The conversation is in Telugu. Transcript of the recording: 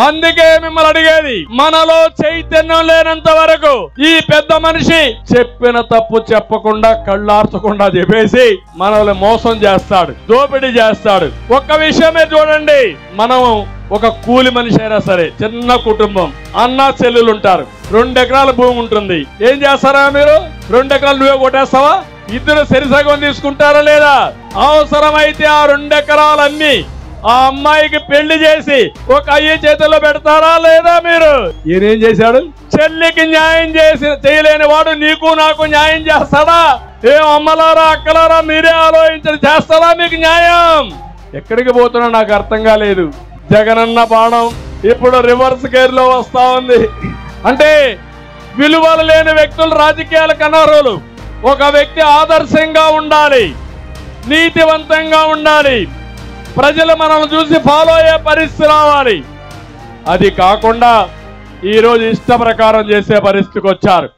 అందుకే మిమ్మల్ని అడిగేది, మనలో చైతన్యం లేనంత వరకు ఈ పెద్ద మనిషి చెప్పిన తప్పు చెప్పకుండా కళ్ళార్చకుండా చెప్పేసి మనల్ని మోసం చేస్తాడు, దోపిడీ చేస్తాడు. ఒక్క విషయమే చూడండి, మనం ఒక కూలి మనిషి అయినా సరే, చిన్న కుటుంబం, అన్న చెల్లెలు ఉంటారు, 2 ఎకరాల భూమి ఉంటుంది. ఏం చేస్తారా మీరు? 2 ఎకరాలు నువ్వే కొట్టేస్తావా? ఇద్దరు సరిసగం తీసుకుంటారా లేదా? అవసరమైతే ఆ 2 ఎకరాలన్నీ ఆ అమ్మాయికి పెళ్లి చేసి ఒక అయ్య చేతుల్లో పెడతారా లేదా? మీరు ఈయనేం చేశాడు? చెల్లికి న్యాయం చేయలేని వాడు నీకు నాకు న్యాయం చేస్తాడా? ఏం అమ్మలారా అక్కలారా మీరే ఆలోచించండి, చేస్తారా మీకు న్యాయం? ఎక్కడికి పోతున్నా నాకు అర్థం కాలేదు. జగనన్న బాణం ఇప్పుడు రివర్స్ గేర్ లో వస్తా ఉంది. అంటే విలువలు లేని వ్యక్తులు రాజకీయాలకు అనర్హులు. ఒక వ్యక్తి ఆదర్శంగా ఉండాలి, నీతివంతంగా ఉండాలి, ప్రజలు మనల్ని చూసి ఫాలో అయ్యే పరిస్థితి రావాలి. అది కాకుండా ఈరోజు ఇష్ట ప్రకారం చేసే పరిస్థితికి వచ్చారు.